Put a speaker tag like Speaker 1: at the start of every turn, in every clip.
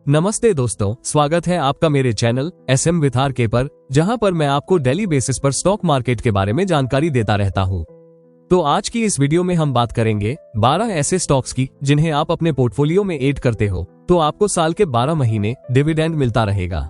Speaker 1: नमस्ते दोस्तों, स्वागत है आपका मेरे चैनल SM विथ RK पर, जहां पर मैं आपको डेली बेसिस पर स्टॉक मार्केट के बारे में जानकारी देता रहता हूं। तो आज की इस वीडियो में हम बात करेंगे 12 ऐसे स्टॉक्स की जिन्हें आप अपने पोर्टफोलियो में ऐड करते हो तो आपको साल के 12 महीने डिविडेंड मिलता रहेगा।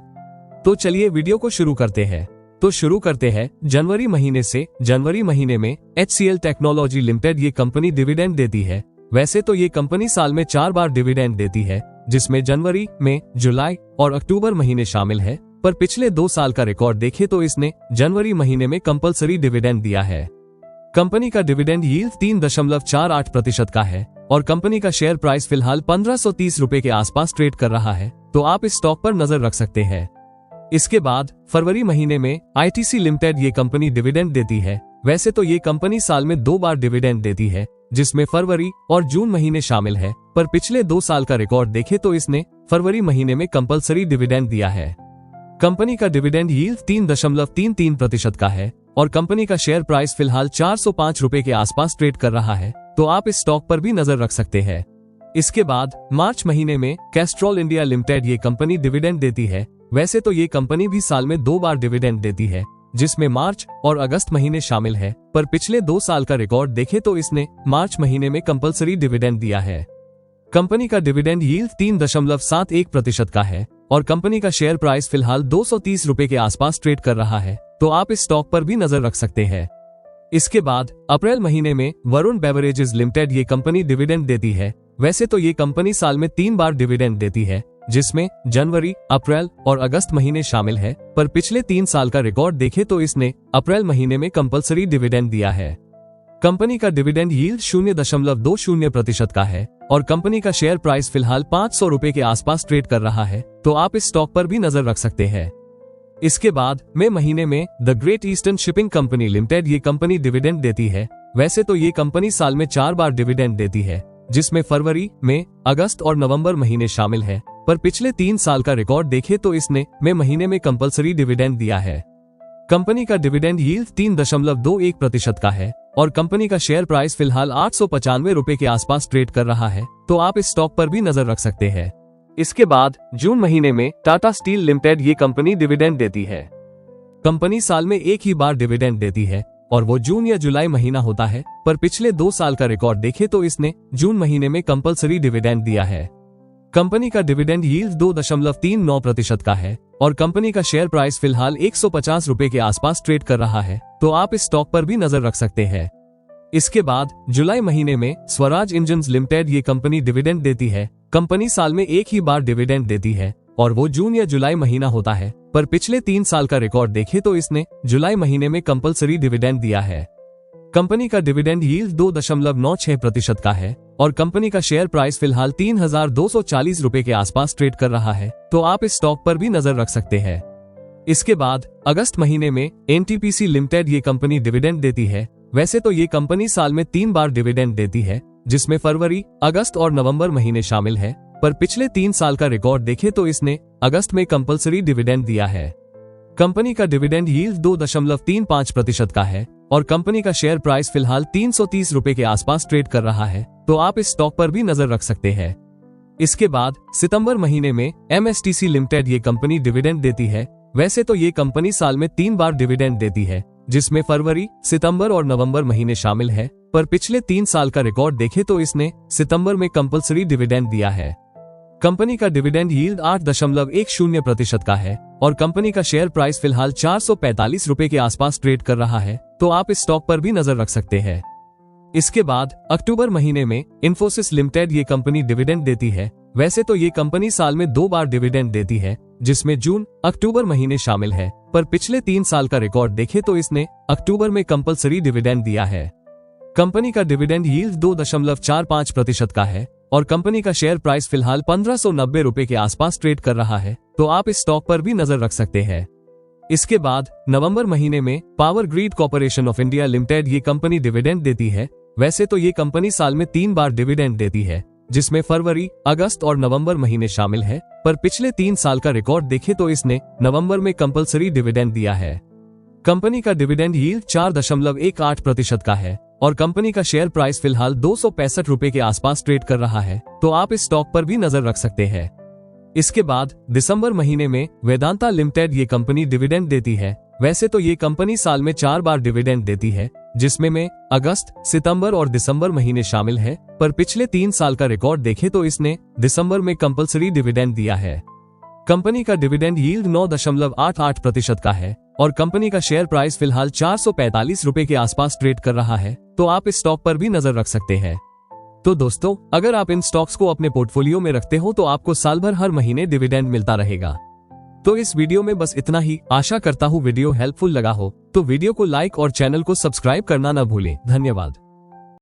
Speaker 1: तो चलिए वीडियो को शुरू करते हैं। तो शुरू करते हैं जनवरी महीने से। जनवरी महीने में HCL टेक्नोलॉजी लिमिटेड ये कंपनी डिविडेंड देती है। वैसे तो ये कंपनी साल में 4 बार डिविडेंड देती है, जिसमें जनवरी, मई, जुलाई और अक्टूबर महीने शामिल है, पर पिछले 2 साल का रिकॉर्ड देखें तो इसने जनवरी महीने में कंपलसरी डिविडेंड दिया है। कंपनी का डिविडेंड यील्ड 3.48% का है और कंपनी का शेयर प्राइस फिलहाल 1530 रुपए के आसपास ट्रेड कर रहा है, तो आप इस स्टॉक पर नजर रख सकते हैं। इसके बाद फरवरी महीने में ITC लिमिटेड ये कंपनी डिविडेंड देती है। वैसे तो ये कंपनी साल में 2 बार डिविडेंड देती है, जिसमें फरवरी और जून महीने शामिल है, पर पिछले 2 साल का रिकॉर्ड देखें तो इसने फरवरी महीने में कंपलसरी डिविडेंड दिया है। कंपनी का डिविडेंड यील्ड 3.33% का है और कंपनी का शेयर प्राइस फिलहाल 405 रुपए के आसपास ट्रेड कर रहा है, तो आप इस स्टॉक पर भी नजर रख सकते हैं। इसके बाद मार्च महीने में कैस्ट्रॉल इंडिया लिमिटेड ये कंपनी डिविडेंड देती है। वैसे तो ये कंपनी भी साल में 2 बार डिविडेंड देती है, जिसमें मार्च और अगस्त महीने शामिल है, पर पिछले 2 साल का रिकॉर्ड देखें तो इसने मार्च महीने में कंपलसरी डिविडेंड दिया है। कंपनी का डिविडेंड यील्ड 3.71% का है और कंपनी का शेयर प्राइस फिलहाल 230 रुपए के आसपास ट्रेड कर रहा है, तो आप इस स्टॉक पर भी नजर रख सकते हैं। इसके बाद अप्रैल महीने में वरुण बेवरेजेस लिमिटेड ये कंपनी डिविडेंड देती है। वैसे तो ये कंपनी साल में 3 बार डिविडेंड देती है, जिसमें जनवरी, अप्रैल और अगस्त महीने शामिल है, पर पिछले 3 साल का रिकॉर्ड देखें तो इसने अप्रैल महीने में कंपलसरी डिविडेंड दिया है। कंपनी का डिविडेंड यील्ड 0.20% का है और कंपनी का शेयर प्राइस फिलहाल 500 रुपए के आसपास ट्रेड कर रहा है, तो आप इस स्टॉक पर भी नजर रख सकते हैं। इसके बाद मई महीने में the great eastern shipping company limited ये कंपनी डिविडेंड देती है। वैसे तो ये कंपनी साल में 4 बार डिविडेंड देती है, जिसमें फरवरी, मई, अगस्त और नवंबर महीने शामिल है, पर पिछले 3 साल का रिकॉर्ड देखें तो इसने मई महीने में कंपलसरी डिविडेंड दिया है। कंपनी का डिविडेंड यील्ड 3.21% का है और कंपनी का शेयर प्राइस फिलहाल 895 रुपए के आसपास ट्रेड कर रहा है, तो आप इस स्टॉक पर भी नजर रख सकते हैं। इसके बाद जून महीने में टाटा स्टील लिमिटेड ये कंपनी डिविडेंड देती है। कंपनी साल में 1 ही बार डिविडेंड देती है और वो जून या जुलाई महीना होता है, पर पिछले 2 साल का रिकॉर्ड देखें तो इसने जून महीने में कंपलसरी डिविडेंड दिया है। कंपनी का डिविडेंड यील्ड 2.39% का है और कंपनी का शेयर प्राइस फिलहाल 150 रुपए के आसपास ट्रेड कर रहा है, तो आप इस स्टॉक पर भी नजर रख सकते हैं। इसके बाद जुलाई महीने में स्वराज इंजन्स लिमिटेड ये कंपनी डिविडेंड देती है। कंपनी साल में 1 ही बार डिविडेंड देती है और वो जून या जुलाई महीना होता है, पर पिछले 3 साल का रिकॉर्ड देखें तो इसने जुलाई महीने में कंपलसरी डिविडेंड दिया है। कंपनी का डिविडेंड यील्ड 2.96% का है और कंपनी का शेयर प्राइस फिलहाल 3240 रुपए के आसपास ट्रेड कर रहा है, तो आप इस स्टॉक पर भी नजर रख सकते हैं। इसके बाद अगस्त महीने में NTPC लिमिटेड ये कंपनी डिविडेंड देती है। वैसे तो ये कंपनी साल में 3 बार डिविडेंड देती है, जिसमें फरवरी, अगस्त और नवंबर महीने शामिल है, पर पिछले 3 साल का रिकॉर्ड देखें तो इसने अगस्त में कंपलसरी डिविडेंड दिया है। कंपनी का डिविडेंड यील्ड 2.35% का है और कंपनी का शेयर प्राइस फिलहाल 330 रुपए के आसपास ट्रेड कर रहा है, तो आप इस स्टॉक पर भी नजर रख सकते हैं। इसके बाद सितंबर महीने में MSTC लिमिटेड ये कंपनी डिविडेंड देती है। वैसे तो ये कंपनी साल में 3 बार डिविडेंड देती है, जिसमें फरवरी, सितंबर और नवंबर महीने शामिल है, पर पिछले 3 साल का रिकॉर्ड देखें तो इसने सितंबर में कंपलसरी डिविडेंड दिया है। कंपनी का डिविडेंड यील्ड 8.10% का है और कंपनी का शेयर प्राइस फिलहाल 445 रुपए के आसपास ट्रेड कर रहा है, तो आप इस स्टॉक पर भी नजर रख सकते हैं। इसके बाद अक्टूबर महीने में इन्फोसिस लिमिटेड ये कंपनी डिविडेंड देती है। वैसे तो ये कंपनी साल में 2 बार डिविडेंड देती है, जिसमें जून, अक्टूबर महीने शामिल है, पर पिछले 3 साल का रिकॉर्ड देखें तो इसने अक्टूबर में कंपलसरी डिविडेंड दिया है। कंपनी का डिविडेंड यील्ड 2.45% का है और कंपनी का शेयर प्राइस फिलहाल 1590 रुपए के आसपास ट्रेड कर रहा है, तो आप इस स्टॉक पर भी नजर रख सकते हैं। इसके बाद नवंबर महीने में power grid corporation of India limited ये कंपनी डिविडेंड देती है। वैसे तो ये कंपनी साल में 3 बार डिविडेंड देती है, जिसमें फरवरी, अगस्त और नवंबर महीने शामिल है, पर पिछले 3 साल का रिकॉर्ड देखें तो इसने नवंबर में कंपलसरी डिविडेंड दिया है। कंपनी का डिविडेंड यील्ड 4.18% का है और कंपनी का शेयर प्राइस फिलहाल 265 रुपए के आसपास ट्रेड कर रहा है, तो आप इस स्टॉक पर भी नजर रख सकते हैं। इसके बाद दिसंबर महीने में वेदांता लिमिटेड ये कंपनी डिविडेंड देती है। वैसे तो ये कंपनी साल में 4 बार डिविडेंड देती है, जिसमें में अगस्त, सितंबर और दिसंबर महीने शामिल है, पर पिछले 3 साल का रिकॉर्ड देखें तो इसने दिसंबर में कंपलसरी डिविडेंड दिया है। कंपनी का डिविडेंड यील्ड 9.88% का है और कंपनी का शेयर प्राइस फिलहाल 445 रुपए के आसपास ट्रेड कर रहा है, तो आप इस स्टॉक पर भी नजर रख सकते हैं। तो दोस्तों, अगर आप इन स्टॉक्स को अपने पोर्टफोलियो में रखते हो तो आपको साल भर हर महीने डिविडेंड मिलता रहेगा। तो इस वीडियो में बस इतना ही। आशा करता हूँ वीडियो हेल्पफुल लगा हो, तो वीडियो को लाइक और चैनल को सब्सक्राइब करना न भूलें। धन्यवाद।